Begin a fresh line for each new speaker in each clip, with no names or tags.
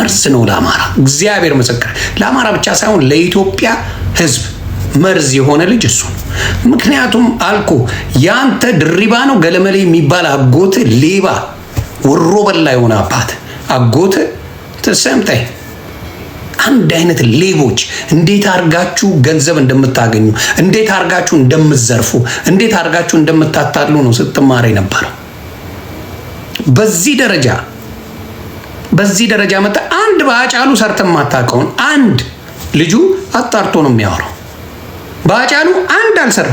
መርዝ ነው ለአማራ። እግዚአብሔር ምስክር፣ ለአማራ ብቻ ሳይሆን ለኢትዮጵያ ሕዝብ መርዝ የሆነ ልጅ እሱ ነው። ምክንያቱም አልኩ ያንተ ድሪባ ነው ገለመሌ የሚባል አጎት ሌባ ወሮ በላ የሆነ አባት አጎት ተሰምታይ አንድ አይነት ሌቦች እንዴት አርጋችሁ ገንዘብ እንደምታገኙ እንዴት አርጋችሁ እንደምትዘርፉ እንዴት አርጋችሁ እንደምታታሉ ነው ስትማር የነበረው። በዚህ ደረጃ መጣ። አንድ በአጫሉ ሰርተን ማታውቀውን አንድ ልጁ አጣርቶ ነው የሚያወራው። በአጫሉ አንድ አልሰራ።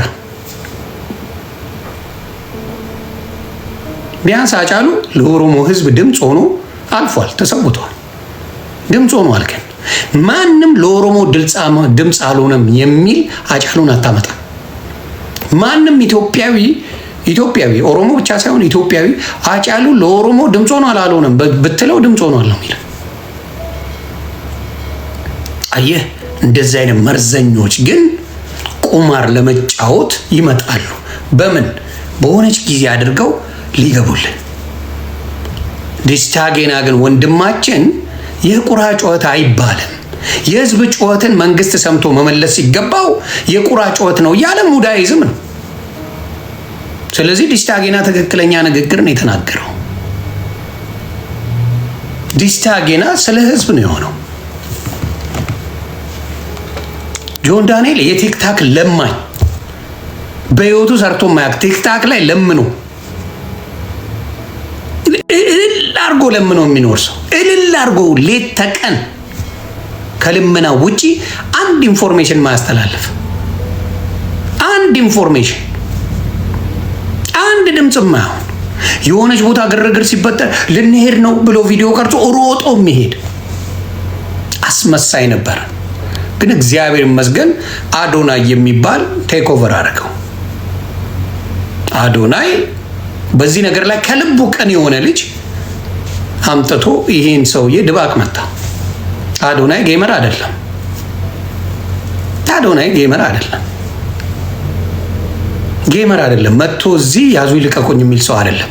ቢያንስ አጫሉ ለኦሮሞ ህዝብ ድምፅ ሆኖ አልፏል፣ ተሰውቷል። ድምፅ ሆኖ አልከን። ማንም ለኦሮሞ ድምፅ አልሆነም የሚል አጫሉን አታመጣ። ማንም ኢትዮጵያዊ ኦሮሞ ብቻ ሳይሆን ኢትዮጵያዊ አጫሉ ለኦሮሞ ድምፅ ሆኖ አልሆነም ብትለው ድምፅ ሆኖ ነው የሚለው። አየህ፣ እንደዚህ አይነት መርዘኞች ግን ቁማር ለመጫወት ይመጣሉ። በሆነች ጊዜ አድርገው ሊገቡልን። ዲስታጌና ግን ወንድማችን የቁራ ጩኸት አይባልም። የህዝብ ጩኸትን መንግስት ሰምቶ መመለስ ሲገባው የቁራ ጩኸት ነው እያለ ሙዳይዝም ነው። ስለዚህ ዲስታጌና ትክክለኛ ንግግር ነው የተናገረው። ዲስታጌና ስለ ህዝብ ነው የሆነው። ጆን ዳንኤል የቲክታክ ለማኝ በህይወቱ ሰርቶ ማያውቅ ቲክታክ ላይ ለምኖ እልል አርጎ ለምኖ የሚኖር ሰው እልል አርጎ ሌት ተቀን ከልመና ውጪ አንድ ኢንፎርሜሽን ማያስተላልፍ አንድ ኢንፎርሜሽን አንድ ድምጽ ማይሆን የሆነች ቦታ ግርግር ሲበጠር ልንሄድ ነው ብሎ ቪዲዮ ቀርጾ ሮጦ የሚሄድ አስመሳይ ነበር። ግን እግዚአብሔር ይመስገን አዶናይ የሚባል ቴክ ኦቨር አደረገው። አዶናይ በዚህ ነገር ላይ ከልቡ ቀን የሆነ ልጅ አምጥቶ ይሄን ሰውዬ ድባቅ መታ። አዶናይ ጌመር አይደለም። ጌመር አይደለም። መጥቶ እዚህ ያዙ ይልቀቁኝ የሚል ሰው አይደለም።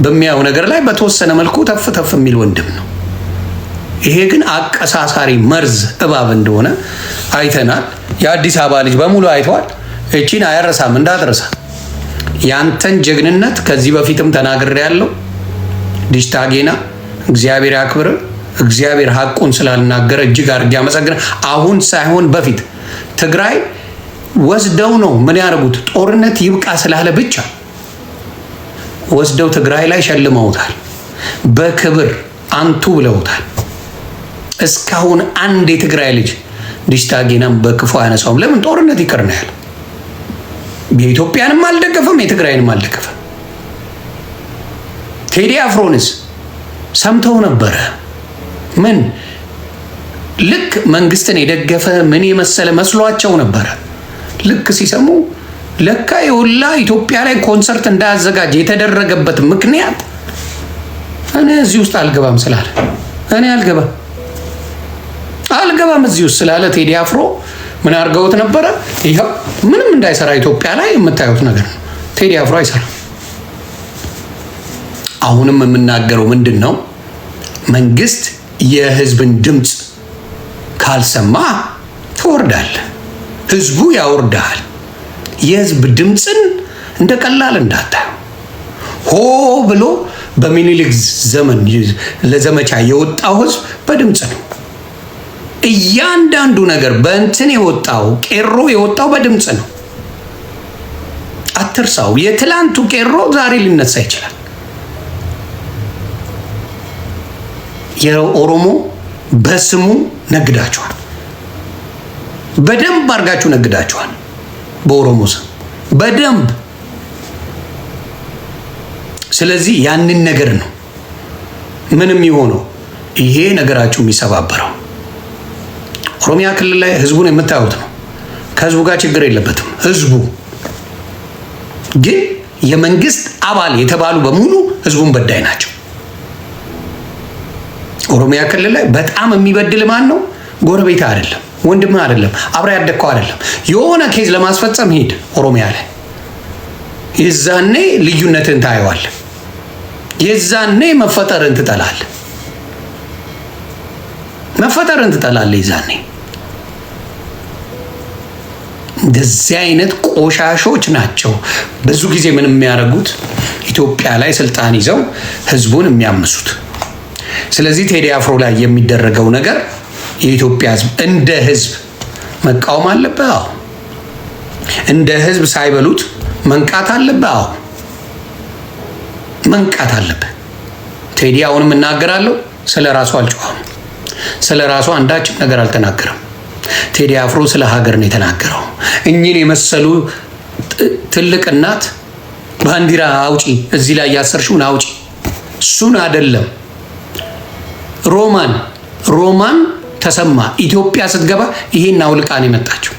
በሚያው ነገር ላይ በተወሰነ መልኩ ተፍ የሚል ወንድም ነው። ይሄ ግን አቀሳሳሪ መርዝ እባብ እንደሆነ አይተናል። የአዲስ አበባ ልጅ በሙሉ አይተዋል። እቺን አያረሳም፣ እንዳትረሳ። ያንተን ጀግንነት ከዚህ በፊትም ተናግሬያለሁ። ዲስታጌና እግዚአብሔር ያክብር። እግዚአብሔር ሐቁን ስላልናገረ እጅግ አድርጌ አመሰግናለሁ። አሁን ሳይሆን በፊት ትግራይ ወስደው ነው ምን ያደርጉት? ጦርነት ይብቃ ስላለ ብቻ ወስደው ትግራይ ላይ ሸልመውታል። በክብር አንቱ ብለውታል። እስካሁን አንድ የትግራይ ልጅ ዲስታጌናም በክፉ አያነሳውም። ለምን? ጦርነት ይቅር ነው ያለው። የኢትዮጵያንም አልደገፈም፣ የትግራይንም አልደገፈም። ቴዲ አፍሮንስ ሰምተው ነበረ። ምን ልክ መንግስትን የደገፈ ምን የመሰለ መስሏቸው ነበረ። ልክ ሲሰሙ ለካ የሁላ ኢትዮጵያ ላይ ኮንሰርት እንዳያዘጋጅ የተደረገበት ምክንያት እኔ እዚህ ውስጥ አልገባም ስላለ እኔ አልገባም እዚህ ውስጥ ስላለ ቴዲ አፍሮ ምን አድርገውት ነበረ? ይኸው ምንም እንዳይሰራ ኢትዮጵያ ላይ የምታዩት ነገር ነው። ቴዲ አፍሮ አይሰራም። አሁንም የምናገረው ምንድን ነው? መንግስት የህዝብን ድምፅ ካልሰማ ትወርዳለህ። ህዝቡ ያወርዳል። የህዝብ ድምፅን እንደ ቀላል እንዳታዩ። ሆ ብሎ በሚኒሊክ ዘመን ለዘመቻ የወጣው ህዝብ በድምፅ ነው። እያንዳንዱ ነገር በእንትን የወጣው ቄሮ የወጣው በድምፅ ነው። አትርሳው። የትላንቱ ቄሮ ዛሬ ሊነሳ ይችላል። የኦሮሞ በስሙ ነግዳችኋል። በደንብ አድርጋችሁ ነግዳችኋል። በኦሮሞ ስም በደንብ። ስለዚህ ያንን ነገር ነው ምንም የሆነው ይሄ ነገራችሁ የሚሰባበረው። ኦሮሚያ ክልል ላይ ህዝቡን የምታዩት ነው። ከህዝቡ ጋር ችግር የለበትም። ህዝቡ ግን የመንግስት አባል የተባሉ በሙሉ ህዝቡን በዳይ ናቸው። ኦሮሚያ ክልል ላይ በጣም የሚበድል ማን ነው? ጎረቤት አይደለም፣ ወንድም አይደለም፣ አብራ ያደግከው አይደለም። የሆነ ኬዝ ለማስፈጸም ሄድ ኦሮሚያ ላይ፣ የዛኔ ልዩነትን ታየዋለህ። የዛኔ መፈጠርን ትጠላለህ። መፈጠርን ትጠላለህ ይዛኔ። እንደዚህ አይነት ቆሻሾች ናቸው ብዙ ጊዜ ምን የሚያደርጉት ኢትዮጵያ ላይ ስልጣን ይዘው ህዝቡን የሚያምሱት። ስለዚህ ቴዲ አፍሮ ላይ የሚደረገው ነገር የኢትዮጵያ ህዝብ እንደ ህዝብ መቃወም አለበት። አዎ እንደ ህዝብ ሳይበሉት መንቃት አለበት። አዎ መንቃት አለበት። ቴዲ አሁንም እናገራለሁ፣ ስለ ራሱ አልጮኸም፣ ስለ ራሱ አንዳችም ነገር አልተናገረም። ቴዲ አፍሮ ስለ ሀገር ነው የተናገረው። እኚህን የመሰሉ ትልቅ እናት ባንዲራ አውጪ፣ እዚህ ላይ ያሰርሽውን አውጪ፣ እሱን አይደለም። ሮማን ተሰማ ኢትዮጵያ ስትገባ ይሄን አውልቃን የመጣችው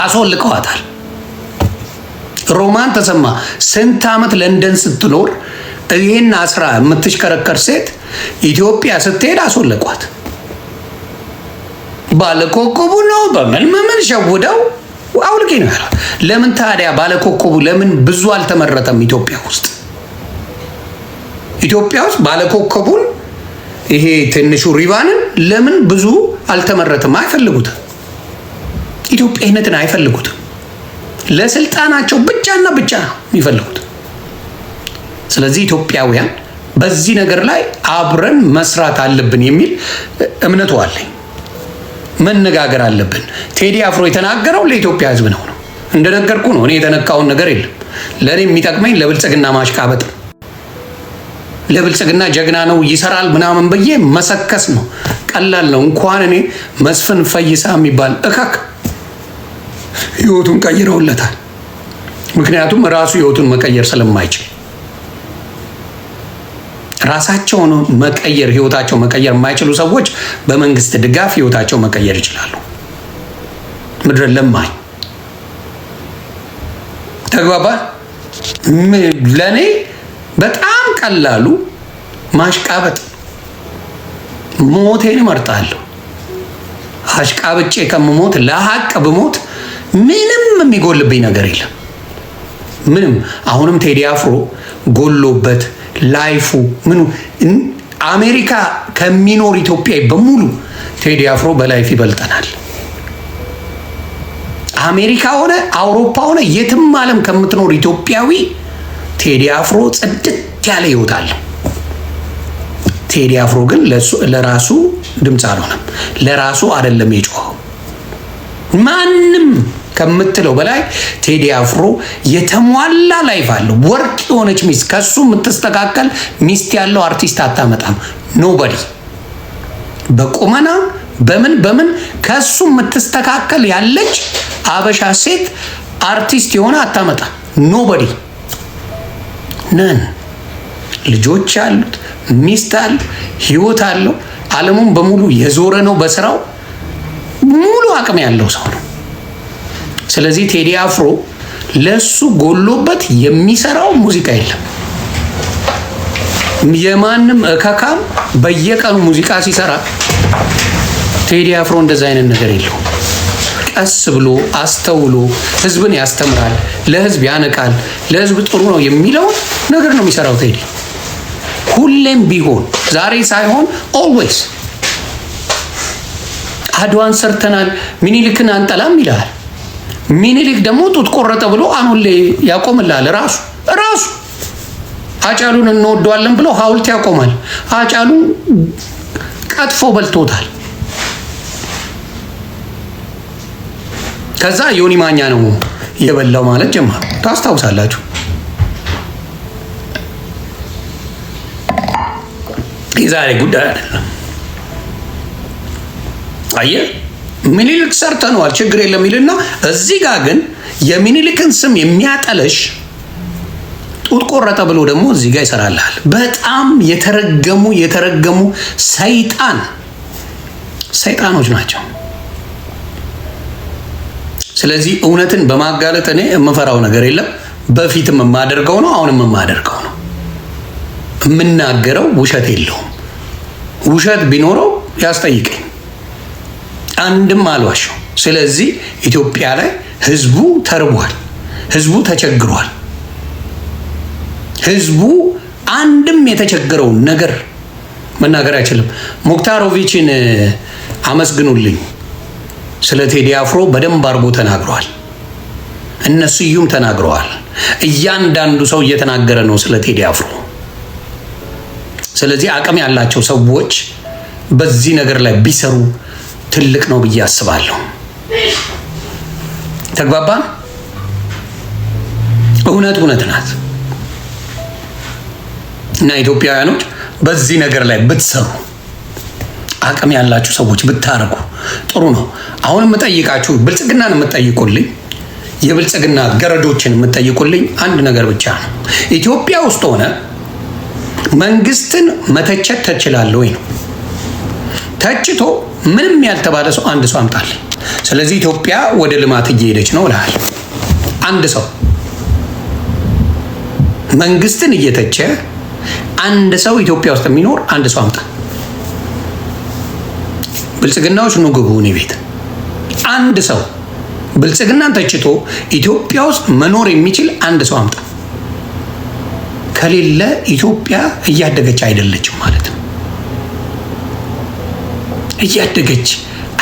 አስወልቀዋታል። ሮማን ተሰማ ስንት ዓመት ለንደን ስትኖር ይሄን አስራ የምትሽከረከር ሴት ኢትዮጵያ ስትሄድ አስወለቋት። ባለኮከቡ ነው በምን ሸውደው አውልቄ ነው ያለው። ለምን ታዲያ ባለኮከቡ ለምን ብዙ አልተመረተም? ኢትዮጵያ ውስጥ ባለኮከቡን ይሄ ትንሹ ሪባንን ለምን ብዙ አልተመረተም? አይፈልጉትም። ኢትዮጵያዊነትን አይፈልጉትም። ለስልጣናቸው ብቻና ብቻ ነው የሚፈልጉት። ስለዚህ ኢትዮጵያውያን በዚህ ነገር ላይ አብረን መስራት አለብን የሚል እምነቱ አለኝ። መነጋገር አለብን። ቴዲ አፍሮ የተናገረው ለኢትዮጵያ ሕዝብ ነው። እንደነገርኩ ነው። እኔ የተነካውን ነገር የለም። ለእኔ የሚጠቅመኝ ለብልጽግና ማሽቃበጥ፣ ለብልጽግና ጀግና ነው ይሰራል ምናምን ብዬ መሰከስ ነው። ቀላል ነው። እንኳን እኔ መስፍን ፈይሳ የሚባል እካክ ህይወቱን ቀይረውለታል። ምክንያቱም ራሱ ህይወቱን መቀየር ስለማይችል ራሳቸውን መቀየር ህይወታቸው መቀየር የማይችሉ ሰዎች በመንግስት ድጋፍ ህይወታቸው መቀየር ይችላሉ። ምድረ ለማኝ ተግባባ። ለኔ በጣም ቀላሉ ማሽቃበጥ፣ ሞቴን እመርጣለሁ። አሽቃብጬ ከምሞት ለሀቅ ብሞት ምንም የሚጎልብኝ ነገር የለም። ምንም። አሁንም ቴዲ አፍሮ ጎሎበት ላይፉ ምኑ አሜሪካ ከሚኖር ኢትዮጵያዊ በሙሉ ቴዲ አፍሮ በላይፍ ይበልጠናል። አሜሪካ ሆነ አውሮፓ ሆነ የትም ዓለም ከምትኖር ኢትዮጵያዊ ቴዲ አፍሮ ጽድት ያለ ህይወት አለው። ቴዲ አፍሮ ግን ለራሱ ድምፅ አልሆነም። ለራሱ አይደለም የጮኸው። ማንም ከምትለው በላይ ቴዲ አፍሮ የተሟላ ላይፍ አለው። ወርቅ የሆነች ሚስት ከሱ የምትስተካከል ሚስት ያለው አርቲስት አታመጣም። ኖበዲ በቁመና በምን ከሱ የምትስተካከል ያለች አበሻ ሴት አርቲስት የሆነ አታመጣም። ኖበዲ ነን። ልጆች ያሉት ሚስት አለው፣ ህይወት አለው። ዓለሙን በሙሉ የዞረ ነው። በስራው ሙሉ አቅም ያለው ሰው ነው። ስለዚህ ቴዲ አፍሮ ለሱ ጎሎበት የሚሰራው ሙዚቃ የለም። የማንም እከካም በየቀኑ ሙዚቃ ሲሰራ ቴዲ አፍሮ እንደዛ አይነት ነገር የለው። ቀስ ብሎ አስተውሎ ህዝብን ያስተምራል፣ ለህዝብ ያነቃል፣ ለህዝብ ጥሩ ነው የሚለውን ነገር ነው የሚሰራው ቴዲ። ሁሌም ቢሆን ዛሬ ሳይሆን ኦልዌይስ። አድዋን ሰርተናል ሚኒሊክን አንጠላም ይላል። ሚኒሊክ ደግሞ ጡት ቆረጠ ብሎ አሁን ያቆምላል። ራሱ አጫሉን እንወደዋለን ብሎ ሐውልት ያቆማል። አጫሉን ቀጥፎ በልቶታል። ከዛ ዮኒ ማኛ ነው የበላው ማለት ጀመሩ። ታስታውሳላችሁ። የዛሬ ጉዳይ አይደለም። አየህ ሚኒሊክ ሰርተነዋል ችግር የለም ይልና እዚህ ጋር ግን የሚኒሊክን ስም የሚያጠለሽ ጡት ቆረጠ ብሎ ደግሞ እዚህ ጋር ይሰራልሃል። በጣም የተረገሙ ሰይጣኖች ናቸው። ስለዚህ እውነትን በማጋለጥ እኔ የምፈራው ነገር የለም። በፊትም የማደርገው ነው፣ አሁንም የማደርገው ነው። የምናገረው ውሸት የለውም። ውሸት ቢኖረው ያስጠይቀኝ። አንድም አልዋሸው። ስለዚህ ኢትዮጵያ ላይ ህዝቡ ተርቧል፣ ህዝቡ ተቸግሯል። ህዝቡ አንድም የተቸገረው ነገር መናገር አይችልም። ሙክታሮቪችን አመስግኑልኝ። ስለ ቴዲ አፍሮ በደንብ አድርጎ ተናግሯል። እነሱ ስዩም ተናግረዋል። እያንዳንዱ ሰው እየተናገረ ነው ስለ ቴዲ አፍሮ። ስለዚህ አቅም ያላቸው ሰዎች በዚህ ነገር ላይ ቢሰሩ ትልቅ ነው ብዬ አስባለሁ። ተግባባን? እውነት ናት እና ኢትዮጵያውያኖች በዚህ ነገር ላይ ብትሰሩ አቅም ያላችሁ ሰዎች ብታረጉ ጥሩ ነው። አሁን የምጠይቃችሁ ብልጽግናን የምጠይቁልኝ የብልጽግና ገረዶችን የምጠይቁልኝ አንድ ነገር ብቻ ነው። ኢትዮጵያ ውስጥ ሆነ መንግስትን መተቸት ተችላለህ ወይ ነው። ተችቶ ምንም ያልተባለ ሰው አንድ ሰው አምጣልኝ። ስለዚህ ኢትዮጵያ ወደ ልማት እየሄደች ነው እልሃል። አንድ ሰው መንግስትን እየተቸ አንድ ሰው ኢትዮጵያ ውስጥ የሚኖር አንድ ሰው አምጣ። ብልጽግናዎች ኑ ግቡ እኔ ቤት። አንድ ሰው ብልጽግናን ተችቶ ኢትዮጵያ ውስጥ መኖር የሚችል አንድ ሰው አምጣ። ከሌለ ኢትዮጵያ እያደገች አይደለችም ማለት ነው። እያደገች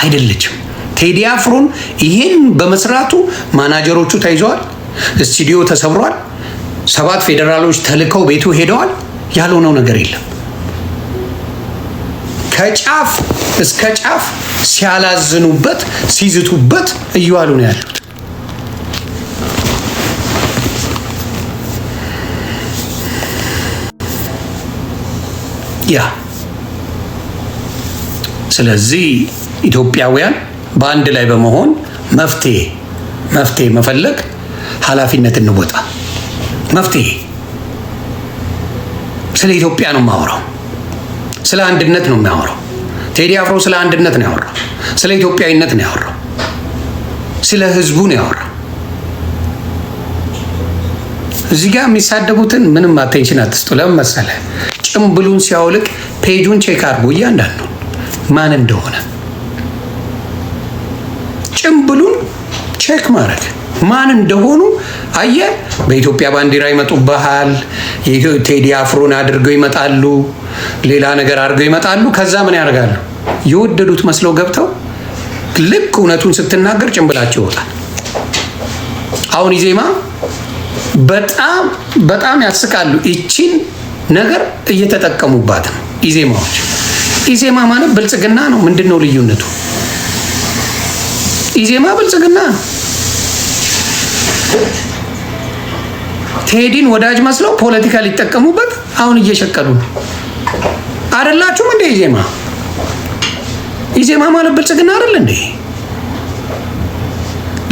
አይደለችም። ቴዲ አፍሮን ይሄን በመስራቱ ማናጀሮቹ ተይዘዋል፣ ስቱዲዮ ተሰብሯል፣ 7 ፌዴራሎች ተልከው ቤቱ ሄደዋል። ያልሆነው ነገር የለም። ከጫፍ እስከ ጫፍ ሲያላዝኑበት ሲዝቱበት እየዋሉ ነው ያሉት። ያ ስለዚህ ኢትዮጵያውያን በአንድ ላይ በመሆን መፍትሄ መፈለግ ኃላፊነት እንወጣ። መፍትሄ ስለ ኢትዮጵያ ነው የማወራው። ስለ አንድነት ነው የሚያወራው። ቴዲ አፍሮ ስለ አንድነት ነው ያወራው። ስለ ኢትዮጵያዊነት ነው ያወራው። ስለ ህዝቡ ነው ያወራው። እዚህ ጋር የሚሳደቡትን ምንም አቴንሽን አትስጡ። ለምን መሰለህ? ጭምብሉን ሲያውልቅ ፔጁን ቼክ አድርጎ እያንዳንዱ ማን እንደሆነ ጭምብሉን ቼክ ማድረግ ማን እንደሆኑ አየ። በኢትዮጵያ ባንዲራ ይመጡብሃል። ቴዲ አፍሮን አድርገው ይመጣሉ። ሌላ ነገር አድርገው ይመጣሉ። ከዛ ምን ያደርጋሉ? የወደዱት መስለው ገብተው ልክ እውነቱን ስትናገር ጭንብላቸው ይወጣል። አሁን ኢዜማ በጣም ያስቃሉ። ይቺን ነገር እየተጠቀሙባት ነው ኢዜማዎች። ኢዜማ ማለት ብልጽግና ነው። ምንድን ነው ልዩነቱ? ኢዜማ ብልጽግና ነው። ቴዲን ወዳጅ መስለው ፖለቲካ ሊጠቀሙበት አሁን እየሸቀሉ ነው። አይደላችሁም እንዴ? ኢዜማ ማለት ብልጽግና አይደል እንዴ?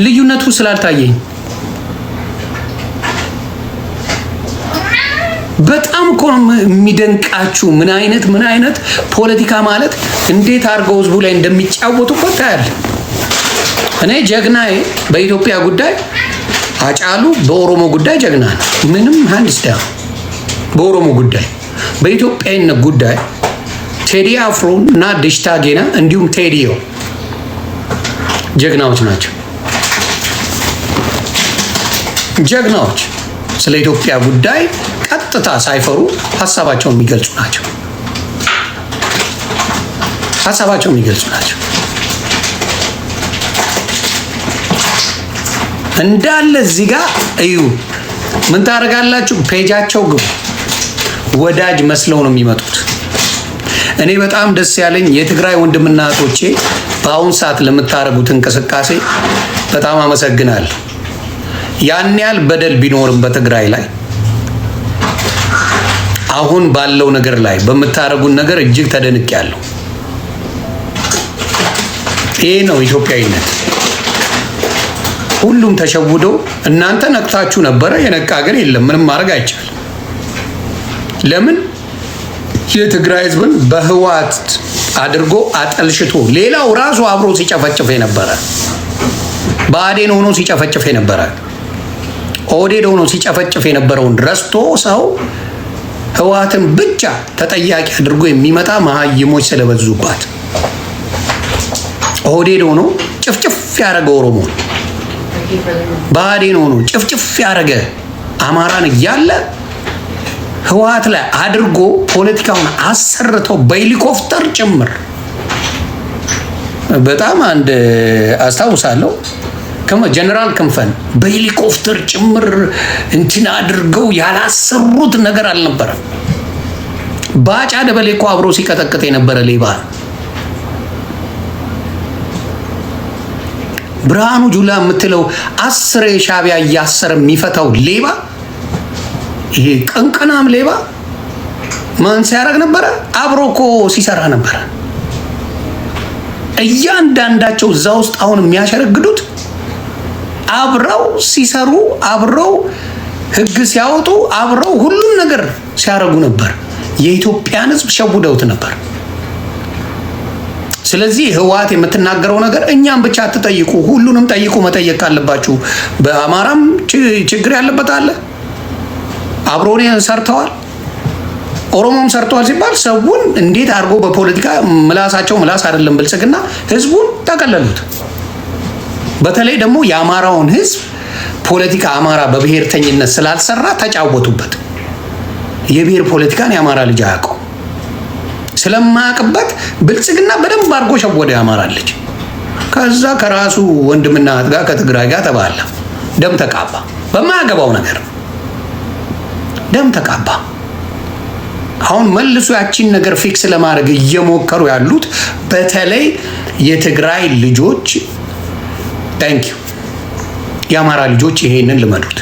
ልዩነቱ ስላልታየኝ በጣም እኮ የሚደንቃችሁ ምን አይነት ፖለቲካ ማለት እንዴት አድርገው ህዝቡ ላይ እንደሚጫወቱበት ታያለህ። እኔ ጀግናዬ በኢትዮጵያ ጉዳይ አጫሉ፣ በኦሮሞ ጉዳይ ጀግና ነው። ምንም ሃንድስ ዳውን። በኦሮሞ ጉዳይ በኢትዮጵያዊነት ጉዳይ ቴዲ አፍሮ እና ደሽታ ጌና እንዲሁም ቴዲዮ ጀግናዎች ናቸው። ጀግናዎች ስለ ኢትዮጵያ ጉዳይ ቀጥታ ሳይፈሩ ሀሳባቸውን የሚገልጹ ናቸው። እንዳለ እዚህ ጋር እዩ። ምን ታደርጋላችሁ? ፔጃቸው ግቡ። ወዳጅ መስለው ነው የሚመጡት። እኔ በጣም ደስ ያለኝ የትግራይ ወንድምና እህቶቼ በአሁን ሰዓት ለምታደርጉት እንቅስቃሴ በጣም አመሰግናለሁ። ያን ያህል በደል ቢኖርም በትግራይ ላይ አሁን ባለው ነገር ላይ በምታደርጉት ነገር እጅግ ተደንቄያለሁ። ይሄ ነው ኢትዮጵያዊነት። ሁሉም ተሸውዶ እናንተ ነቅታችሁ ነበረ። የነቃ ሀገር የለም። ምንም ማድረግ አይቻልም። ለምን የትግራይ ህዝብን በህዋት አድርጎ አጠልሽቶ ሌላው ራሱ አብሮ ሲጨፈጭፍ የነበረ ብአዴን ሆኖ ሲጨፈጭፍ የነበረ ኦህዴድ ሆኖ ሲጨፈጭፍ የነበረውን ረስቶ ሰው ህዋትን ብቻ ተጠያቂ አድርጎ የሚመጣ መሀይሞች ስለበዙባት ኦህዴድ ሆኖ ጭፍጭፍ ያደረገ ኦሮሞ፣ ብአዴን ሆኖ ጭፍጭፍ ያደረገ አማራን እያለ ህወሓት ላይ አድርጎ ፖለቲካውን አሰርተው በሄሊኮፕተር ጭምር በጣም አንድ አስታውሳለሁ ጀነራል ክንፈን በሄሊኮፕተር ጭምር እንትን አድርገው ያላሰሩት ነገር አልነበረም። ባጫ ደበሌ እኮ አብሮ ሲቀጠቅጥ የነበረ ሌባ። ብርሃኑ ጁላ የምትለው 10 የሻዕቢያ እያሰረ የሚፈታው ሌባ፣ ይሄ ቀንቀናም ሌባ ማን ሲያደርግ ነበረ? አብሮ እኮ ሲሰራ ነበረ። እያንዳንዳቸው እዛ ውስጥ አሁን የሚያሸረግዱት አብረው ሲሰሩ፣ አብረው ህግ ሲያወጡ፣ አብረው ሁሉም ነገር ሲያደርጉ ነበር። የኢትዮጵያን ህዝብ ሸውደውት ነበር። ስለዚህ ህወሓት የምትናገረው ነገር እኛም ብቻ አትጠይቁ፣ ሁሉንም ጠይቁ። መጠየቅ ካለባችሁ በአማራም ችግር ያለበት አለ፣ አብሮኔ ሰርተዋል፣ ኦሮሞም ሰርተዋል ሲባል ሰውን እንዴት አድርጎ በፖለቲካ ምላሳቸው ምላስ አይደለም ብልጽግና ህዝቡን ተቀለሉት። በተለይ ደግሞ የአማራውን ህዝብ ፖለቲካ አማራ በብሔርተኝነት ስላልሰራ ተጫወቱበት። የብሔር ፖለቲካን የአማራ ልጅ አያውቀው። ስለማያውቅበት ብልጽግና በደንብ አድርጎ ሸወደ የአማራ ልጅ። ከዛ ከራሱ ወንድምና እህት ጋር ከትግራይ ጋር ተባላ፣ ደም ተቃባ። በማያገባው ነገር ደም ተቃባ። አሁን መልሶ ያቺን ነገር ፊክስ ለማድረግ እየሞከሩ ያሉት በተለይ የትግራይ ልጆች ታንኪዩ፣ የአማራ ልጆች ይሄንን ልመዱት።